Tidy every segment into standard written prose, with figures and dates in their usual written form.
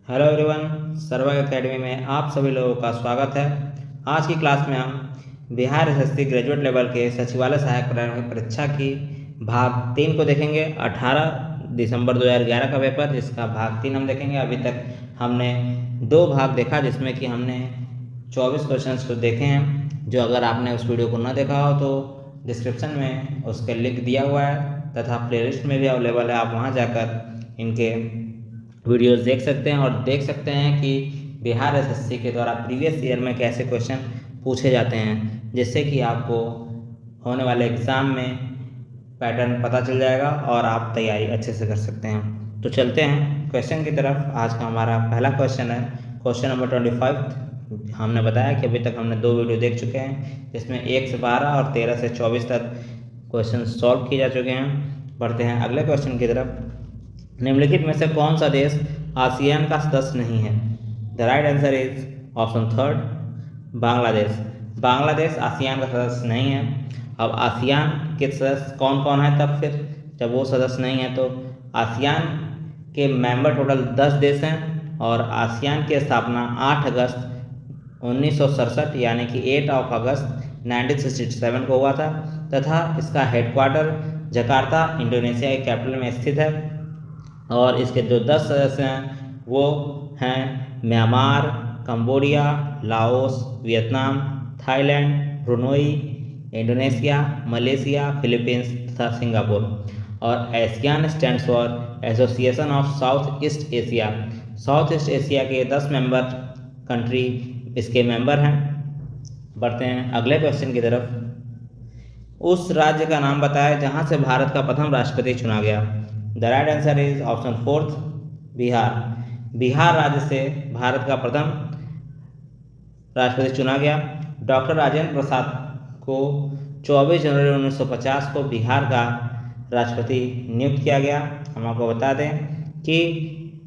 Hello everyone, सर्वग academy में आप सभी लोगों का स्वागत है। आज की क्लास में हम बिहार एसएससी ग्रेजुएट लेवल के सचिवालय सहायक प्रारंभिक परीक्षा की भाग 3 को देखेंगे। 18 दिसंबर 2011 का पेपर, जिसका भाग 3 हम देखेंगे। अभी तक हमने 2 भाग देखा, जिसमें कि हमने 24 क्वेश्चंस को देखे हैं। जो अगर आपने उस वीडियो को न देखा हो तो डिस्क्रिप्शन में उसका लिंक दिया हुआ है तथा प्लेलिस्ट में भी अवेलेबल है। आप वहाँ जाकर इनके वीडियोस देख सकते हैं और देख सकते हैं कि बिहार एसएससी के द्वारा प्रीवियस ईयर में कैसे क्वेश्चन पूछे जाते हैं, जिससे कि आपको होने वाले एग्ज़ाम में पैटर्न पता चल जाएगा और आप तैयारी अच्छे से कर सकते हैं। तो चलते हैं क्वेश्चन की तरफ। आज का हमारा पहला क्वेश्चन है क्वेश्चन नंबर 25। हमने बताया कि अभी तक हमने 2 वीडियो देख चुके हैं, जिसमें 1 से 12 और 13 से 24 तक क्वेश्चन सॉल्व किए जा चुके हैं। बढ़ते हैं अगले क्वेश्चन की तरफ। निम्नलिखित में से कौन सा देश आसियान का सदस्य नहीं है? The right answer is option 3 Bangladesh. Bangladesh ASEAN का सदस्य नहीं है। अब आसियान के सदस्य कौन कौन है? तब फिर जब वो सदस्य नहीं है तो आसियान के मेंबर टोटल 10 देश हैं और आसियान की स्थापना 8 अगस्त 1967 यानी कि 8 अगस्त 1967 को हुआ था तथा इसका हेडक्वार्टर जकार्ता इंडोनेशिया के कैपिटल में स्थित है। और इसके जो 10 सदस्य हैं वो हैं Myanmar, Cambodia, Laos, Vietnam, Thailand, Brunei, Indonesia, Malaysia, Philippines तथा सिंगापुर। और ASEAN stands for association of south east Asia. South east Asia के 10 मेंबर कंट्री इसके मेंबर हैं। बढ़ते हैं अगले क्वेश्चन की तरफ। उस राज्य का नाम बताएं जहां से भारत का प्रथम राष्ट्रपति चुना गया। The right answer is option 4 Bihar. Bihar राज्य से भारत का प्रथम राष्ट्रपति चुना गया। डॉक्टर राजेंद्र प्रसाद को 24 जनवरी 1950 को बिहार का राष्ट्रपति नियुक्त किया गया। हम आपको बता दें कि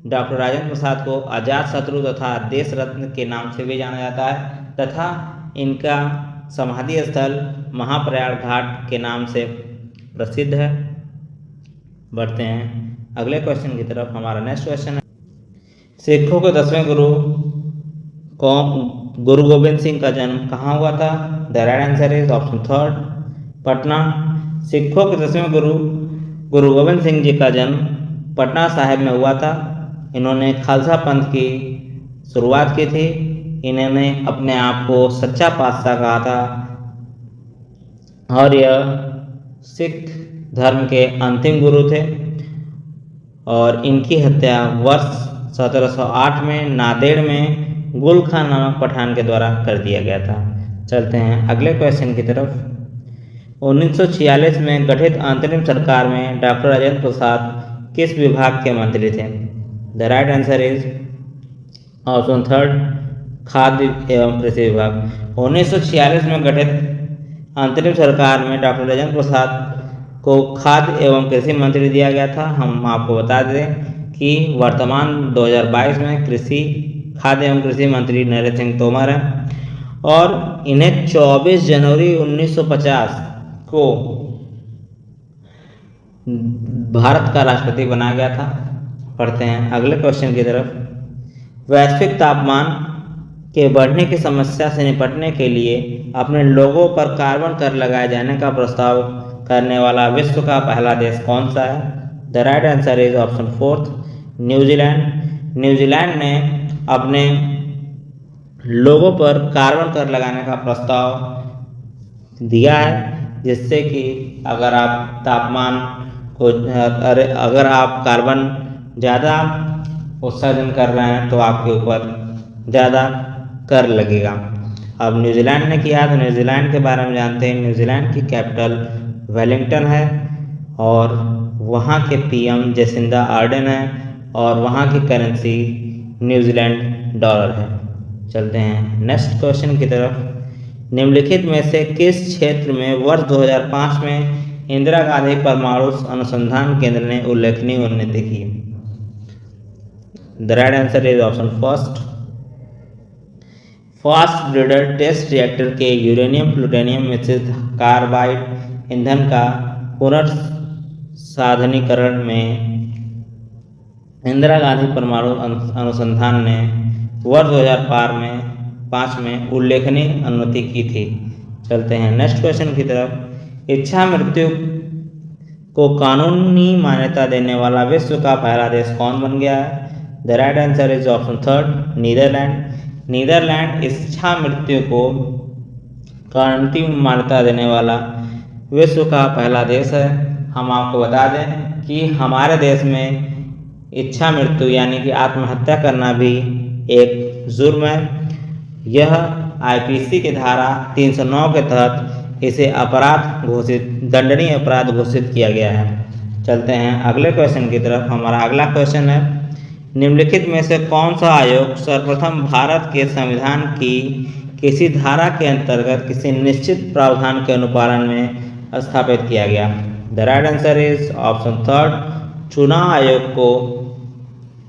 डॉक्टर राजेंद्र प्रसाद को अजातशत्रु तथा देश रत्न के नाम से भी जाना जाता है तथा इनका समाधि स्थल महाप्रयाग घाट के नाम से प्रसिद्ध है। बढ़ते हैं अगले क्वेश्चन की तरफ। हमारा नेक्स्ट क्वेश्चन है सिखों के 10वें गुरु गोविंद सिंह का जन्म कहाँ हुआ था? The right answer is option 3 Patna. सिखों के 10वें गुरु गोविंद सिंह जी का जन्म पटना साहिब में हुआ था। इन्होंने खालसा पंथ की शुरुआत की थी। इन्होंने अपने आप को सच्चा पातशाह कहा था और यह सिख धर्म के अंतिम गुरु थे। और इनकी हत्या वर्ष 1708 में नांदेड़ में गुल खान नामक पठान के द्वारा कर दिया गया था। चलते हैं अगले क्वेश्चन की तरफ। 1946 में गठित अंतरिम सरकार में डॉक्टर राजेंद्र प्रसाद किस विभाग के मंत्री थे? The right answer is option 3 खाद्य एवं कृषि विभाग। 1946 में गठित अंतरिम सरकार में डॉक्टर राजेंद्र प्रसाद को खाद्य एवं कृषि मंत्री दिया गया था। हम आपको बता दें कि वर्तमान 2022 में खाद्य एवं कृषि मंत्री नरेंद्र सिंह तोमर हैं और इन्हें 24 जनवरी 1950 को भारत का राष्ट्रपति बनाया गया था। पढ़ते हैं अगले क्वेश्चन की तरफ। वैश्विक तापमान के बढ़ने की समस्या से निपटने के लिए अपने लोगों पर कार्बन कर लगाए जाने का प्रस्ताव करने वाला विश्व का पहला देश कौन सा है? The right answer is option 4 New Zealand. New Zealand ने अपने लोगों पर कार्बन कर लगाने का प्रस्ताव दिया है, जिससे कि अगर आप अगर आप कार्बन ज़्यादा उत्सर्जन कर रहे हैं तो आपके ऊपर ज़्यादा कर लगेगा। अब न्यूजीलैंड ने किया तो न्यूजीलैंड के बारे में जानते हैं। न्यूजीलैंड की कैपिटल वेलिंगटन है और वहाँ के पीएम जेसिंदा आर्डन है और वहाँ की करेंसी न्यूजीलैंड डॉलर है। चलते हैं नेक्स्ट क्वेश्चन की तरफ। निम्नलिखित में से किस क्षेत्र में वर्ष 2005 में इंदिरा गांधी परमाणु अनुसंधान केंद्र ने उल्लेखनीय उन्नति की? The right answer is option 1 fast breeder test reactor के यूरेनियम प्लूटोनियम मिश्रित कार्बाइड ईंधन का पुनर्साधनीकरण में इंदिरा गांधी परमाणु अनुसंधान ने वर्ष 2005 में उल्लेखनीय अनुमति की थी। चलते हैं नेक्स्ट क्वेश्चन की तरफ। इच्छा मृत्यु को कानूनी मान्यता देने वाला विश्व का पहला देश कौन बन गया है? The right answer is option third, Netherlands. Netherlands इच्छा मृत्यु को कानूनी मान्यता देने वाला विश्व का पहला देश है। हम आपको बता दें कि हमारे देश में इच्छा मृत्यु यानी कि आत्महत्या करना भी एक जुर्म है। यह आईपीसी की धारा 309 के तहत इसे अपराध घोषित, दंडनीय अपराध घोषित किया गया है। चलते हैं अगले क्वेश्चन की तरफ। हमारा अगला क्वेश्चन है, निम्नलिखित में से कौन सा आयोग सर्वप्रथम भारत के संविधान की किसी धारा के अंतर्गत किसी निश्चित प्रावधान के अनुपालन में स्थापित किया गया? The right answer is option third, चुनाव आयोग को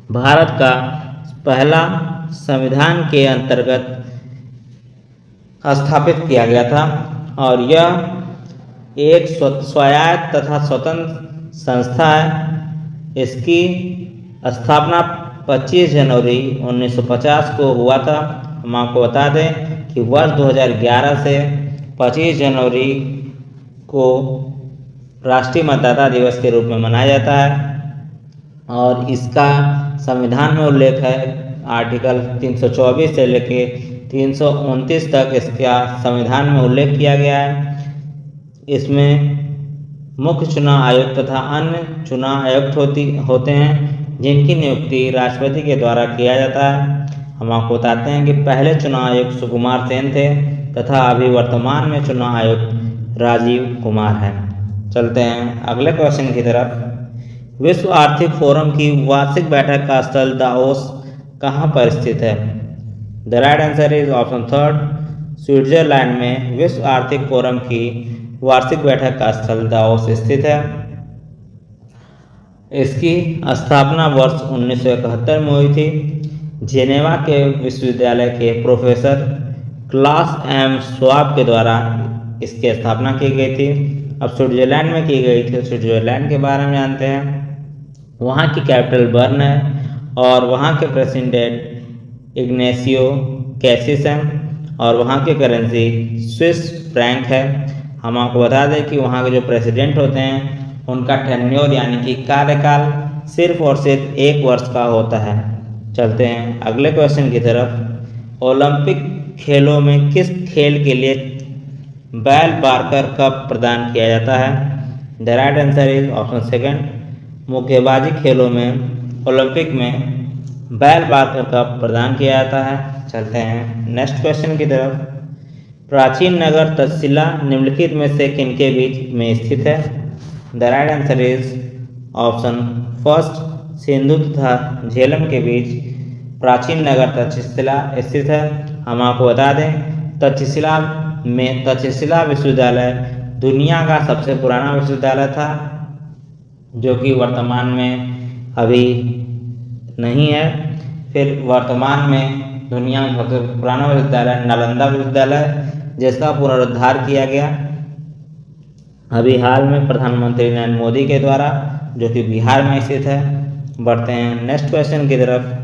भारत का पहला संविधान के अंतर्गत स्थापित किया गया था और यह एक स्वायत्त तथा स्वतंत्र संस्था है। इसकी स्थापना 25 जनवरी 1950 को हुआ था। हम आपको बता दें कि वर्ष 2011 से 25 जनवरी को राष्ट्रीय मतदाता दिवस के रूप में मनाया जाता है और इसका संविधान में उल्लेख है। आर्टिकल 324 से लेके 329 तक इसका संविधान में उल्लेख किया गया है। इसमें मुख्य चुनाव आयुक्त तथा अन्य चुनाव आयुक्त होते हैं जिनकी नियुक्ति राष्ट्रपति के द्वारा किया जाता है। हम आपको बताते हैं कि पहले चुनाव आयुक्त सुकुमार सेन थे तथा अभी वर्तमान में चुनाव आयुक्त राजीव कुमार हैं। चलते हैं अगले क्वेश्चन की तरफ। विश्व आर्थिक फोरम की वार्षिक बैठक का स्थल दावोस कहाँ पर स्थित है? The right answer is option third, Switzerland में विश्व आर्थिक फोरम की वार्षिक बैठक का स्थल दावोस स्थित है। इसकी स्थापना वर्ष 1971 में हुई थी। जेनेवा के विश्वविद्यालय के प्रोफेसर क्लास एम श्वाब के द्वारा इसकी स्थापना की गई थी। अब स्विट्जरलैंड में की गई थी। स्विट्जरलैंड के बारे में जानते हैं। वहाँ की कैपिटल बर्न है और वहाँ के प्रेसिडेंट इग्नेशियो कैसिस हैं और वहाँ की करेंसी स्विस फ्रैंक है। हम आपको बता दें कि वहाँ के जो प्रेसिडेंट होते हैं उनका टेन्योर यानी कि कार्यकाल सिर्फ और सिर्फ 1 वर्ष का होता है। चलते हैं अगले क्वेश्चन की तरफ। ओलंपिक खेलों में किस खेल के लिए बैल बार्कर कप प्रदान किया जाता है? The right answer is option second, मुक्केबाजी खेलों में ओलंपिक में बैल बार्कर कप प्रदान किया जाता है। चलते हैं नेक्स्ट क्वेश्चन की तरफ। प्राचीन नगर तक्षशिला निम्नलिखित में से किनके बीच में स्थित है? The right answer is option first, Sindhu तथा झेलम के बीच प्राचीन नगर तक्षशिला स्थित है। हम आपको बता दें तक्षशिला विश्वविद्यालय दुनिया का सबसे पुराना विश्वविद्यालय था जो कि वर्तमान में अभी नहीं है। फिर वर्तमान में दुनिया में सबसे पुराना विश्वविद्यालय नालंदा विश्वविद्यालय जिसका पुनरुद्धार किया गया अभी हाल में प्रधानमंत्री नरेंद्र मोदी के द्वारा, जो कि बिहार में स्थित है। बढ़ते हैं नेक्स्ट क्वेश्चन की तरफ।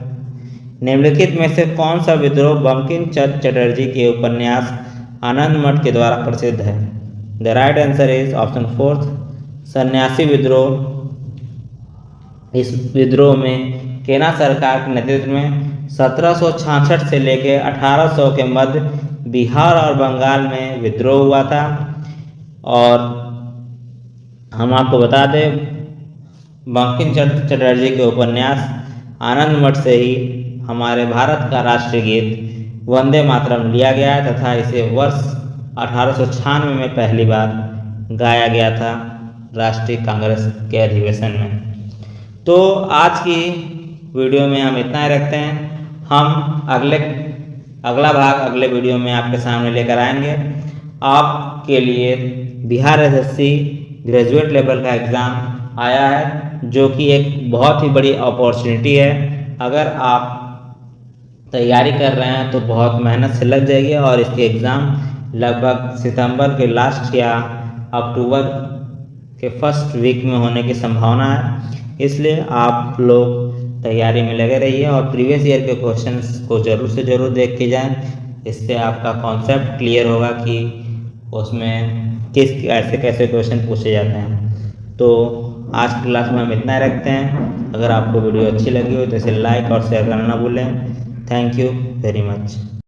निम्नलिखित में से कौन सा विद्रोह बंकिम चंद्र चटर्जी के उपन्यास आनंद मठ के द्वारा प्रसिद्ध है? The right answer is option fourth, सन्यासी विद्रोह। इस विद्रोह में केना सरकार के नेतृत्व में 1766 से लेकर 1800 के मध्य बिहार और बंगाल में विद्रोह हुआ था। और हम आपको बता दें बंकिम चंद्र चटर्जी के उपन्यास आनंद मठ से ही हमारे भारत का राष्ट्रीय गीत वंदे मातरम लिया गया है तथा इसे वर्ष 1896 में पहली बार गाया गया था राष्ट्रीय कांग्रेस के अधिवेशन में। तो आज की वीडियो में हम इतना ही रखते हैं। हम अगला भाग अगले वीडियो में आपके सामने लेकर आएंगे। आपके लिए बिहार एसएससी ग्रेजुएट लेवल का एग्ज़ाम आया है जो कि एक बहुत ही बड़ी अपॉर्चुनिटी है। अगर आप तैयारी कर रहे हैं तो बहुत मेहनत से लग जाएगी और इसके एग्ज़ाम लगभग सितंबर के लास्ट या अक्टूबर के फर्स्ट वीक में होने की संभावना है। इसलिए आप लोग तैयारी में लगे रहिए और प्रीवियस ईयर के क्वेश्चंस को ज़रूर से ज़रूर देख के जाएं। इससे आपका कॉन्सेप्ट क्लियर होगा कि उसमें किस ऐसे कैसे क्वेश्चन पूछे जाते हैं। तो आज की क्लास में हम इतना रखते हैं। अगर आपको वीडियो अच्छी लगी हो तो इसे लाइक और शेयर करना ना भूलें। Thank you very much.